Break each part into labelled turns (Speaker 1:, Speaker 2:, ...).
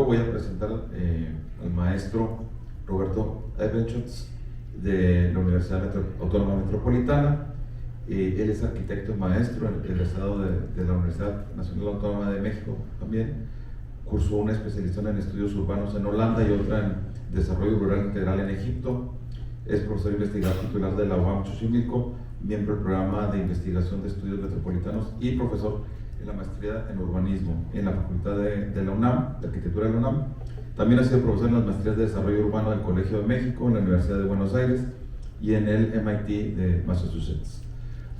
Speaker 1: voy a presentar al maestro Roberto Ebenschutz de la Universidad Autónoma Metropolitana. Él es arquitecto maestro, egresado de la Universidad Nacional Autónoma de México también. Cursó una especialización en estudios urbanos en Holanda y otra en desarrollo rural integral en Egipto. Es profesor investigador titular de la UAM Xochimilco, miembro del programa de investigación de estudios metropolitanos y profesor en la maestría en urbanismo en la Facultad de la UNAM, de Arquitectura de la UNAM. También ha sido profesor en las maestrías de desarrollo urbano del Colegio de México, en la Universidad de Buenos Aires y en el MIT de Massachusetts.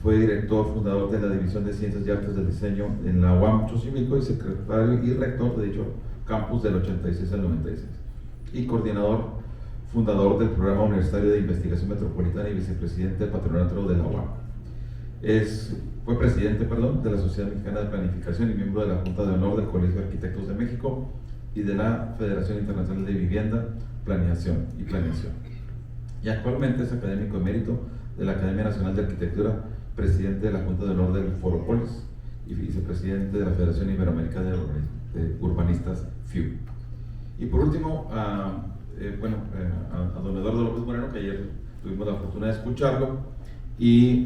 Speaker 1: Fue director fundador de la División de Ciencias y Artes del Diseño en la UAM Xochimilco y secretario y rector de dicho campus del 86 al 96. Y coordinador fundador del Programa Universitario de Investigación Metropolitana y vicepresidente del Patronato de la UAM. Fue presidente de la Sociedad Mexicana de Planificación y miembro de la Junta de Honor del Colegio de Arquitectos de México y de la Federación Internacional de Vivienda, Planeación. Y actualmente es académico emérito de la Academia Nacional de Arquitectura, presidente de la Junta de Honor del Foropolis y vicepresidente de la Federación Iberoamericana de Urbanistas, FIU. Y por último, a don Eduardo López Moreno, que ayer tuvimos la fortuna de escucharlo, y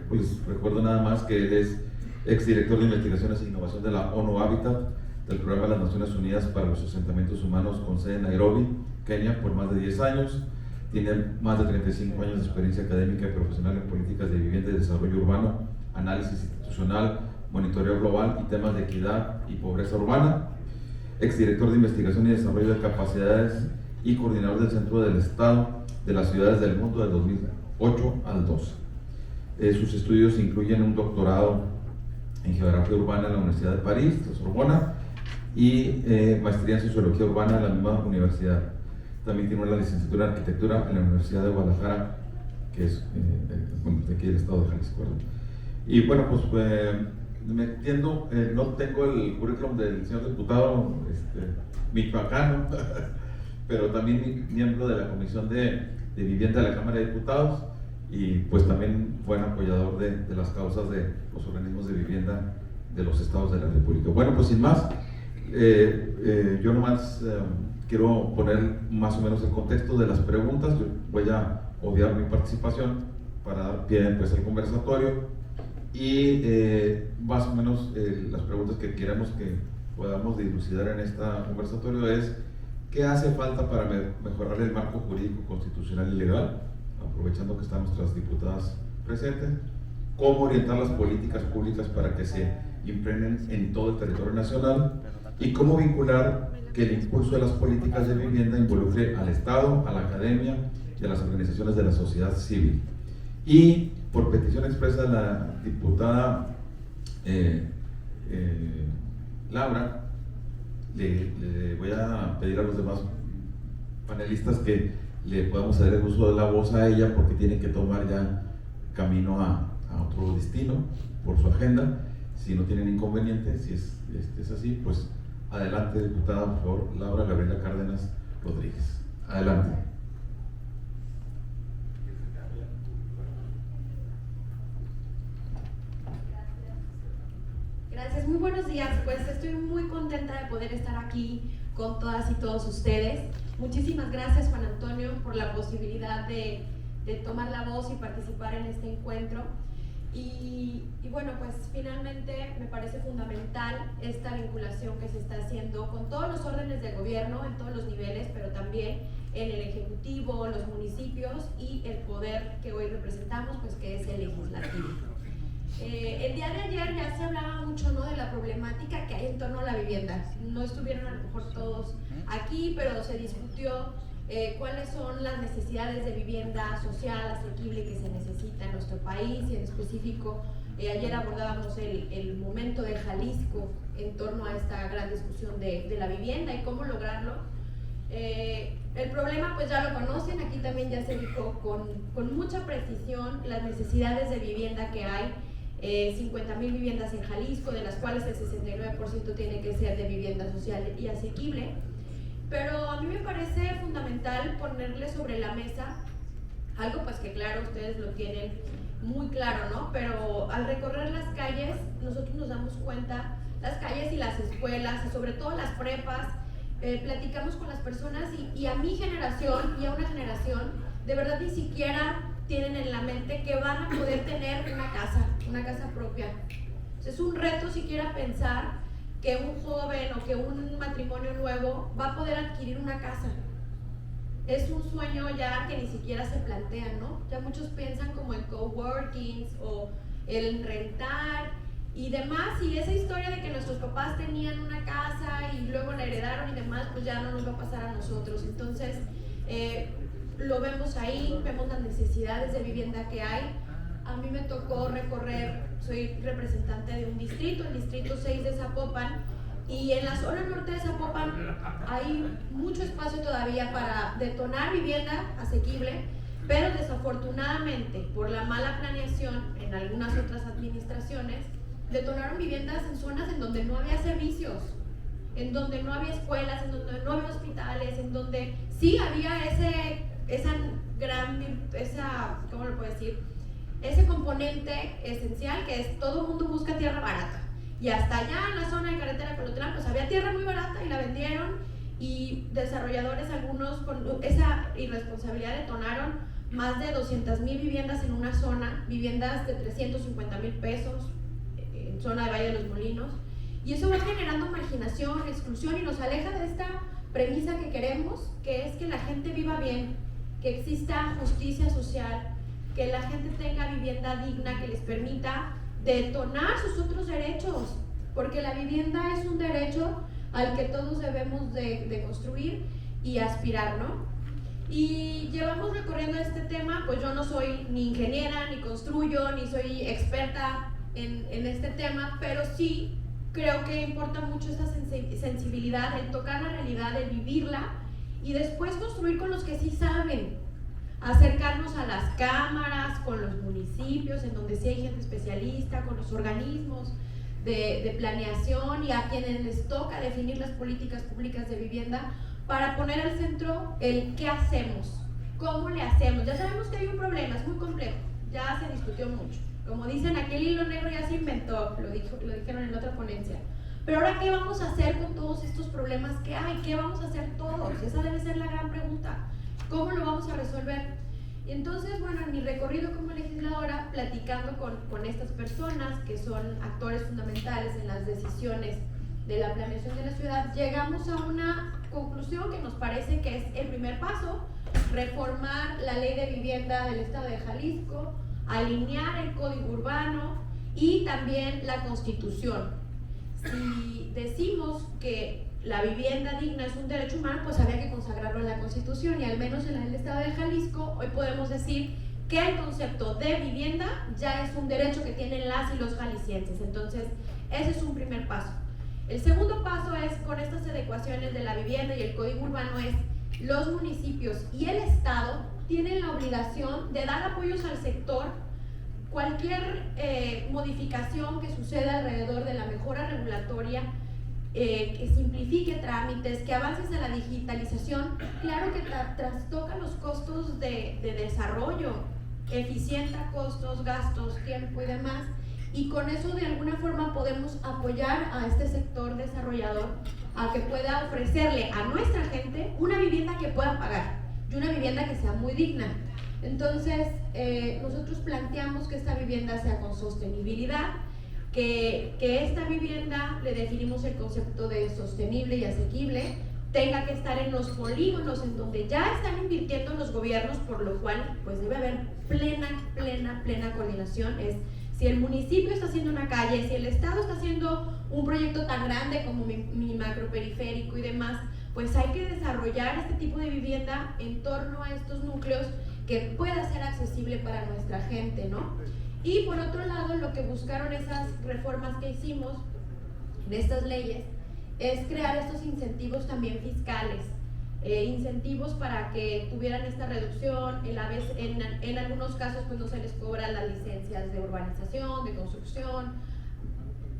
Speaker 1: pues recuerdo nada más que él es exdirector de Investigaciones e Innovación de la ONU Habitat, del Programa de las Naciones Unidas para los Asentamientos Humanos con sede en Nairobi, Kenia, por más de 10 años. Tiene más de 35 años de experiencia académica y profesional en políticas de vivienda y desarrollo urbano, análisis institucional, monitoreo global y temas de equidad y pobreza urbana. Exdirector de Investigación y Desarrollo de Capacidades y coordinador del Centro del Estado de las Ciudades del Mundo del 2008 al 12. Sus estudios incluyen un doctorado en Geografía Urbana en la Universidad de París, la Sorbona, y maestría en Sociología Urbana en la misma universidad. También tiene una licenciatura en Arquitectura en la Universidad de Guadalajara, que es de aquí del estado de Jalisco. Y bueno, pues me entiendo, no tengo el currículum del señor diputado michoacano, pero también miembro de la Comisión de Vivienda de la Cámara de Diputados, y pues también buen apoyador de las causas de los organismos de vivienda de los estados de la República. Bueno, pues sin más, yo nomás quiero poner más o menos el contexto de las preguntas. Yo voy a obviar mi participación para dar pie pues, al conversatorio, y más o menos las preguntas que queremos que podamos dilucidar en este conversatorio es: ¿qué hace falta para mejorar el marco jurídico constitucional y legal? Aprovechando que están nuestras diputadas presentes. ¿Cómo orientar las políticas públicas para que se impregnen en todo el territorio nacional? Y cómo vincular que el impulso de las políticas de vivienda involucre al Estado, a la academia y a las organizaciones de la sociedad civil. Y por petición expresa de la diputada Laura, le voy a pedir a los demás panelistas que le podamos ceder el uso de la voz a ella, porque tiene que tomar ya camino a otro destino por su agenda. Si no tienen inconveniente, si es así, pues adelante, diputada, por favor. Laura Gabriela Cárdenas Rodríguez, adelante.
Speaker 2: Gracias, muy buenos días. Pues estoy muy contenta de poder estar aquí con todas y todos ustedes. Muchísimas gracias, Juan Antonio, por la posibilidad de tomar la voz y participar en este encuentro. Y bueno, pues finalmente me parece fundamental esta vinculación que se está haciendo con todos los órdenes de gobierno en todos los niveles, pero también en el Ejecutivo, los municipios y el poder que hoy representamos, pues que es el legislativo. El día de ayer ya se hablaba mucho, ¿no?, de la problemática que hay en torno a la vivienda. No estuvieron a lo mejor todos aquí, pero se discutió cuáles son las necesidades de vivienda social, asequible que se necesita en nuestro país, y en específico ayer abordábamos el momento de Jalisco en torno a esta gran discusión de la vivienda y cómo lograrlo. El problema pues ya lo conocen, aquí también ya se dijo con mucha precisión las necesidades de vivienda que hay. 50,000 viviendas en Jalisco, de las cuales el 69% tiene que ser de vivienda social y asequible. Pero a mí me parece fundamental ponerle sobre la mesa algo pues que claro, ustedes lo tienen muy claro, ¿no? Pero al recorrer las calles nosotros nos damos cuenta las calles y las escuelas, y sobre todo las prepas. Platicamos con las personas y a mi generación y a una generación, de verdad ni siquiera tienen en la mente que van a poder tener una casa propia. Es un reto siquiera pensar que un joven o que un matrimonio nuevo va a poder adquirir una casa. Es un sueño ya que ni siquiera se plantea, ¿no? Ya muchos piensan como en coworkings o el rentar y demás, y esa historia de que nuestros papás tenían una casa y luego la heredaron y demás, pues ya no nos va a pasar a nosotros. Entonces, lo vemos ahí, vemos las necesidades de vivienda que hay. A mí me tocó recorrer, soy representante de un distrito, el distrito 6 de Zapopan, y en la zona norte de Zapopan hay mucho espacio todavía para detonar vivienda asequible, pero desafortunadamente por la mala planeación en algunas otras administraciones, detonaron viviendas en zonas en donde no había servicios, en donde no había escuelas, en donde no había hospitales, en donde sí había ¿cómo lo puedo decir? Ese componente esencial que es todo el mundo busca tierra barata. Y hasta allá en la zona de carretera Colotlán, pues había tierra muy barata y la vendieron, y desarrolladores, algunos con esa irresponsabilidad, detonaron más de 200,000 viviendas en una zona, viviendas de 350,000 pesos en zona de Valle de los Molinos, y eso va generando marginación, exclusión, y nos aleja de esta premisa que queremos, que es que la gente viva bien, que exista justicia social, que la gente tenga vivienda digna que les permita detonar sus otros derechos, porque la vivienda es un derecho al que todos debemos de construir y aspirar, ¿no? Y llevamos recorriendo este tema, pues yo no soy ni ingeniera, ni construyo, ni soy experta en este tema, pero sí creo que importa mucho esta sensibilidad, el tocar la realidad, el vivirla y después construir con los que sí saben, acercarnos a las cámaras, con los municipios, en donde sí hay gente especialista, con los organismos de planeación y a quienes les toca definir las políticas públicas de vivienda, para poner al centro el qué hacemos, cómo le hacemos. Ya sabemos que hay un problema, es muy complejo, ya se discutió mucho. Como dicen, aquel hilo negro ya se inventó, lo dijeron en otra ponencia. Pero ahora, ¿qué vamos a hacer con todos estos problemas que hay? ¿Qué vamos a hacer todos? Esa debe ser la gran pregunta. ¿Cómo lo vamos a resolver? Y entonces, bueno, en mi recorrido como legisladora, platicando con estas personas que son actores fundamentales en las decisiones de la planeación de la ciudad, llegamos a una conclusión que nos parece que es el primer paso: reformar la ley de vivienda del estado de Jalisco, alinear el código urbano y también la Constitución. Si decimos que la vivienda digna es un derecho humano, pues había que consagrarlo en la Constitución, y al menos en el estado de Jalisco hoy podemos decir que el concepto de vivienda ya es un derecho que tienen las y los jaliscienses. Entonces, ese es un primer paso. El segundo paso es, con estas adecuaciones de la vivienda y el código urbano, es los municipios y el estado tienen la obligación de dar apoyos al sector. Cualquier modificación que suceda alrededor de la mejora regulatoria, que simplifique trámites, que avances en la digitalización, claro que trastoca los costos de desarrollo, eficienta costos, gastos, tiempo y demás, y con eso de alguna forma podemos apoyar a este sector desarrollador a que pueda ofrecerle a nuestra gente una vivienda que pueda pagar y una vivienda que sea muy digna. Entonces, nosotros planteamos que esta vivienda sea con sostenibilidad, que esta vivienda, le definimos el concepto de sostenible y asequible, tenga que estar en los polígonos en donde ya están invirtiendo los gobiernos, por lo cual pues debe haber plena coordinación. Es, si el municipio está haciendo una calle, si el estado está haciendo un proyecto tan grande como mi macroperiférico y demás, pues hay que desarrollar este tipo de vivienda en torno a estos núcleos que pueda ser accesible para nuestra gente, ¿no? Y por otro lado, lo que buscaron esas reformas que hicimos de estas leyes es crear estos incentivos también fiscales, incentivos para que tuvieran esta reducción. En algunos casos pues no se les cobran las licencias de urbanización, de construcción.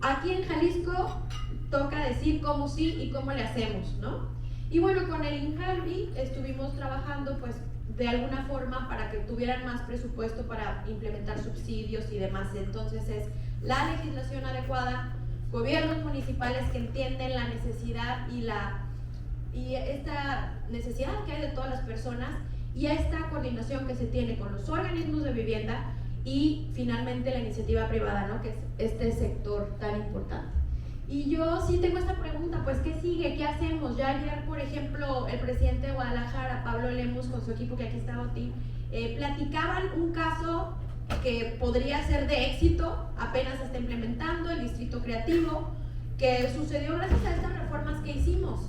Speaker 2: Aquí en Jalisco toca decir cómo sí y cómo le hacemos, ¿no? Y bueno, con el INJALBI estuvimos trabajando pues de alguna forma para que tuvieran más presupuesto para implementar subsidios y demás. Entonces es la legislación adecuada, gobiernos municipales que entienden la necesidad y esta necesidad que hay de todas las personas, y a esta coordinación que se tiene con los organismos de vivienda y finalmente la iniciativa privada, ¿no? Que es este sector tan importante. Y yo sí tengo esta pregunta, pues ¿qué sigue? ¿Qué hacemos? Ya ayer, por ejemplo, el presidente de Guadalajara, Pablo Lemus, con su equipo, que aquí está Oti, platicaban un caso que podría ser de éxito, apenas se está implementando, el distrito creativo, que sucedió gracias a estas reformas que hicimos.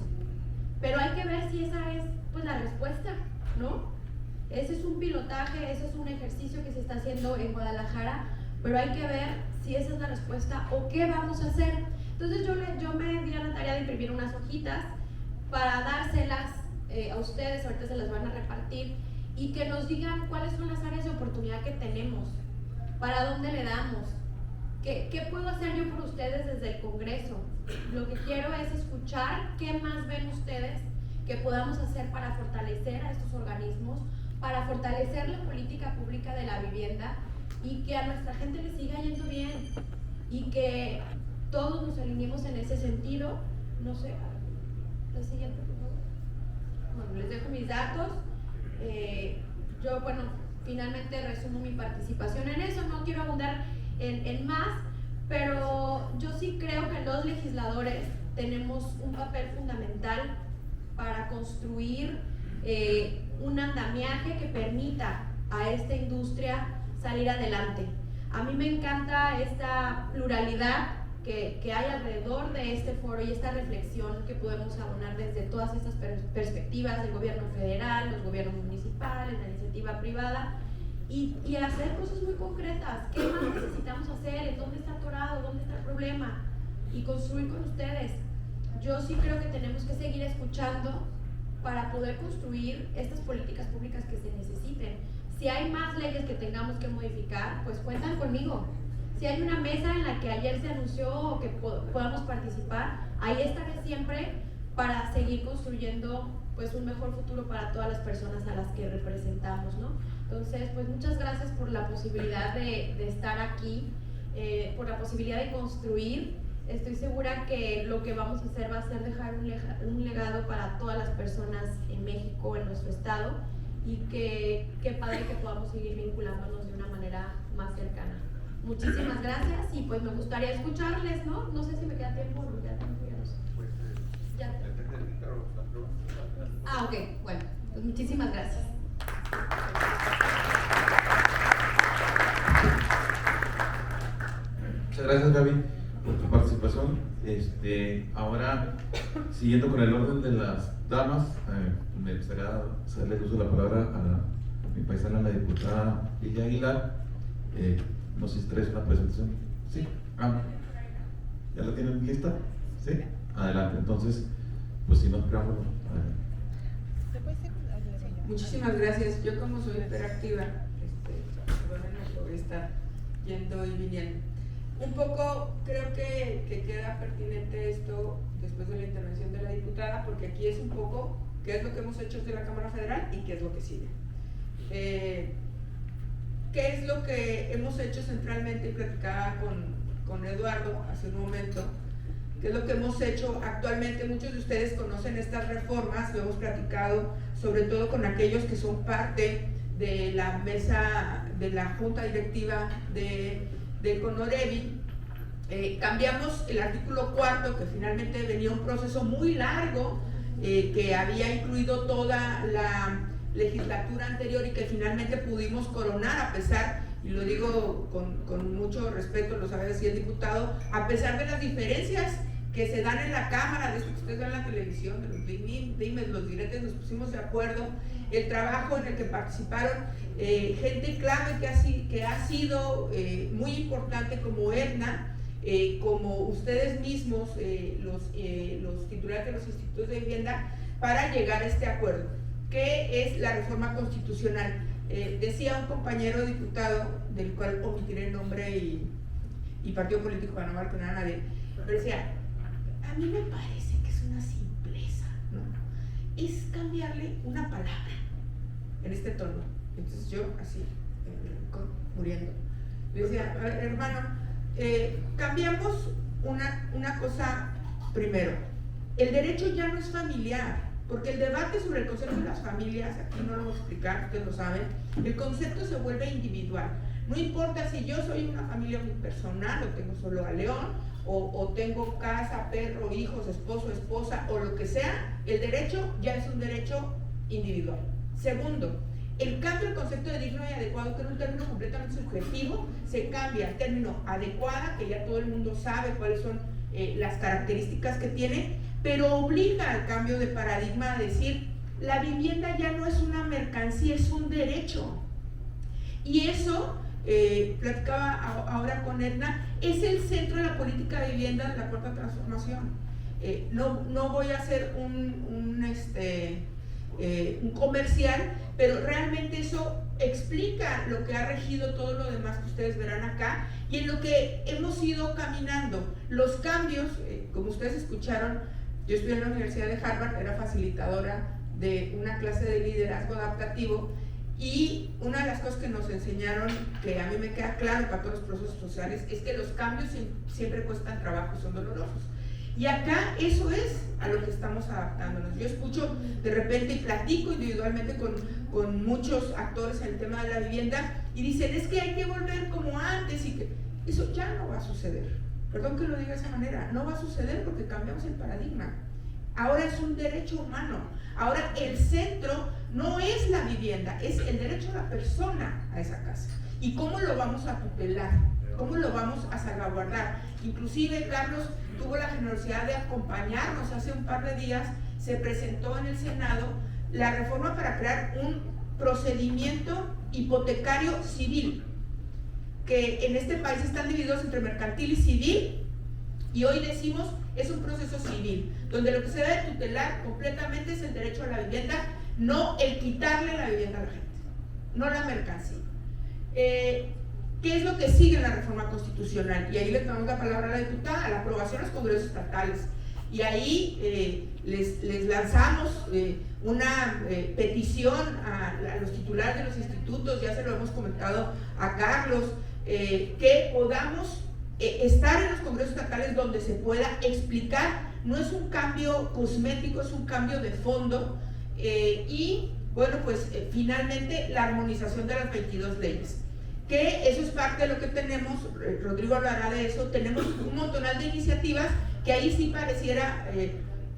Speaker 2: Pero hay que ver si esa es pues la respuesta, ¿no? Ese es un pilotaje, ese es un ejercicio que se está haciendo en Guadalajara, pero hay que ver si esa es la respuesta o qué vamos a hacer. Entonces yo me di a la tarea de imprimir unas hojitas para dárselas a ustedes, ahorita se las van a repartir, y que nos digan cuáles son las áreas de oportunidad que tenemos, para dónde le damos, qué puedo hacer yo por ustedes desde el Congreso. Lo que quiero es escuchar qué más ven ustedes que podamos hacer para fortalecer a estos organismos, para fortalecer la política pública de la vivienda y que a nuestra gente le siga yendo bien y que todos nos alineemos en ese sentido. No sé, la siguiente, por favor. Bueno, les dejo mis datos. Yo, bueno, finalmente resumo mi participación en eso, no quiero abundar en más, pero yo sí creo que los legisladores tenemos un papel fundamental para construir un andamiaje que permita a esta industria salir adelante. A mí me encanta esta pluralidad que hay alrededor de este foro y esta reflexión que podemos abonar desde todas estas perspectivas del gobierno federal, los gobiernos municipales, la iniciativa privada, y hacer cosas muy concretas. ¿Qué más necesitamos hacer? ¿En dónde está atorado? ¿Dónde está el problema? Y construir con ustedes. Yo sí creo que tenemos que seguir escuchando para poder construir estas políticas públicas que se necesiten. Si hay más leyes que tengamos que modificar, pues cuentan conmigo. Si hay una mesa en la que ayer se anunció que podamos participar, ahí estaré siempre para seguir construyendo pues un mejor futuro para todas las personas a las que representamos, ¿no? Entonces, pues muchas gracias por la posibilidad de estar aquí, por la posibilidad de construir. Estoy segura que lo que vamos a hacer va a ser dejar un legado para todas las personas en México, en nuestro estado, y qué padre que podamos seguir vinculándonos de una manera más cercana. Muchísimas gracias y pues me gustaría escucharles, ¿no? No sé si me queda tiempo o no me queda tiempo, ya no sé. Ya. Ah, ok, bueno, pues muchísimas gracias.
Speaker 1: Muchas gracias, Gaby, por tu participación. Ahora, siguiendo con el orden de las damas, me gustaría hacerle uso de la palabra a mi paisana, la diputada Lilia Aguilar. No sé si traes una presentación. ¿Sí? ¿Ya la tienen lista? ¿Sí? Adelante, entonces, pues si no, preámbulo.
Speaker 3: Muchísimas gracias. Yo, como soy hiperactiva, bueno, no voy a estar yendo y viniendo. Un poco creo que queda pertinente esto después de la intervención de la diputada, porque aquí es un poco qué es lo que hemos hecho desde la Cámara Federal y qué es lo que sigue. ¿Qué es lo que hemos hecho centralmente? Y platicaba con Eduardo hace un momento. ¿Qué es lo que hemos hecho actualmente? Muchos de ustedes conocen estas reformas, lo hemos platicado sobre todo con aquellos que son parte de la mesa, de la junta directiva de Conorevi. Cambiamos el artículo 4, que finalmente venía un proceso muy largo, que había incluido toda la legislatura anterior y que finalmente pudimos coronar, a pesar, y lo digo con mucho respeto, lo sabe decir el diputado, a pesar de las diferencias que se dan en la Cámara, de eso que ustedes ven en la televisión, de los dimes, los diretes, nos pusimos de acuerdo, el trabajo en el que participaron gente clave que ha sido muy importante, como Edna, como ustedes mismos, los titulares de los institutos de vivienda, para llegar a este acuerdo, que es la reforma constitucional. Decía un compañero diputado, del cual omitiré el nombre y partido político para no marcar a nadie, pero decía, a mí me parece que es una simpleza, ¿no? Es cambiarle una palabra en este tono. Entonces yo así, muriendo, le decía, hermano, cambiamos una cosa primero. El derecho ya no es familiar, porque el debate sobre el concepto de las familias, aquí no lo voy a explicar, ustedes lo saben, el concepto se vuelve individual. No importa si yo soy una familia muy personal, o tengo solo a León, o tengo casa, perro, hijos, esposo, esposa, o lo que sea, el derecho ya es un derecho individual. Segundo, el cambio del concepto de digno y adecuado, que era un término completamente subjetivo, se cambia al término adecuada, que ya todo el mundo sabe cuáles son las características que tiene, pero obliga al cambio de paradigma a decir, la vivienda ya no es una mercancía, es un derecho. Y eso, platicaba ahora con Edna, es el centro de la política de vivienda de la Cuarta Transformación. No voy a hacer un comercial, pero realmente eso explica lo que ha regido todo lo demás que ustedes verán acá y en lo que hemos ido caminando. Los cambios, como ustedes escucharon, yo estudié en la Universidad de Harvard, era facilitadora de una clase de liderazgo adaptativo, y una de las cosas que nos enseñaron, que a mí me queda claro para todos los procesos sociales, es que los cambios siempre cuestan trabajo y son dolorosos. Y acá eso es a lo que estamos adaptándonos. Yo escucho de repente y platico individualmente con muchos actores en el tema de la vivienda y dicen, es que hay que volver como antes, y que eso ya no va a suceder. Perdón que lo diga de esa manera, no va a suceder porque cambiamos el paradigma. Ahora es un derecho humano. Ahora el centro no es la vivienda, es el derecho de la persona a esa casa. ¿Y cómo lo vamos a tutelar? ¿Cómo lo vamos a salvaguardar? Inclusive Carlos tuvo la generosidad de acompañarnos hace un par de días, se presentó en el Senado la reforma para crear un procedimiento hipotecario civil, que en este país están divididos entre mercantil y civil, y hoy decimos es un proceso civil, donde lo que se debe tutelar completamente es el derecho a la vivienda, no el quitarle la vivienda a la gente, no la mercancía. ¿Qué es lo que sigue en la reforma constitucional? Y ahí le tomamos la palabra a la diputada, la aprobación a los congresos estatales. Y ahí les lanzamos una petición a los titulares de los institutos, ya se lo hemos comentado a Carlos, que podamos estar en los congresos estatales donde se pueda explicar. No es un cambio cosmético, es un cambio de fondo. Y bueno, pues finalmente la armonización de las 22 leyes. Que eso es parte de lo que tenemos, Rodrigo hablará de eso, tenemos un montonal de iniciativas que ahí sí pareciera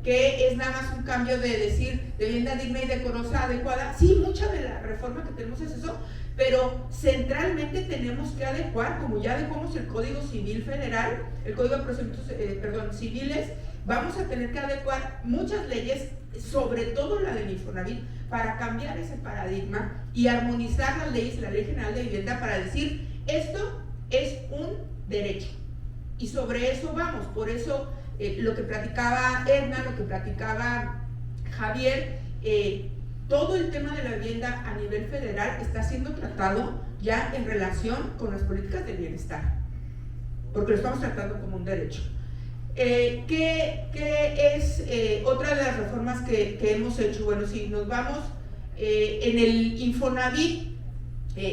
Speaker 3: que es nada más un cambio de decir de vivienda digna y decorosa, adecuada. Sí, mucha de la reforma que tenemos es eso, pero centralmente tenemos que adecuar, como ya adecuamos el Código Civil Federal, el Código de Procedimientos Civiles, vamos a tener que adecuar muchas leyes, sobre todo la del Infonavit, para cambiar ese paradigma y armonizar las leyes, la Ley General de Vivienda, para decir, esto es un derecho. Y sobre eso vamos, por eso lo que platicaba Edna, lo que platicaba Javier, todo el tema de la vivienda a nivel federal está siendo tratado ya en relación con las políticas de bienestar, porque lo estamos tratando como un derecho. ¿Qué es otra de las reformas que hemos hecho? Bueno, si nos vamos en el Infonavit,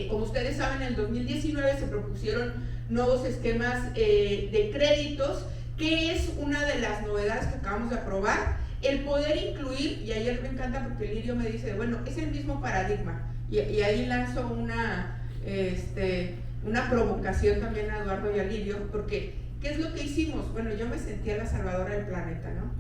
Speaker 3: como ustedes saben, en el 2019 se propusieron nuevos esquemas de créditos, que es una de las novedades que acabamos de aprobar, el poder incluir, y ayer me encanta porque Lirio me dice, bueno, es el mismo paradigma, y ahí lanzo una provocación también a Eduardo y a Lirio, porque ¿qué es lo que hicimos? Bueno, yo me sentía la salvadora del planeta, ¿no?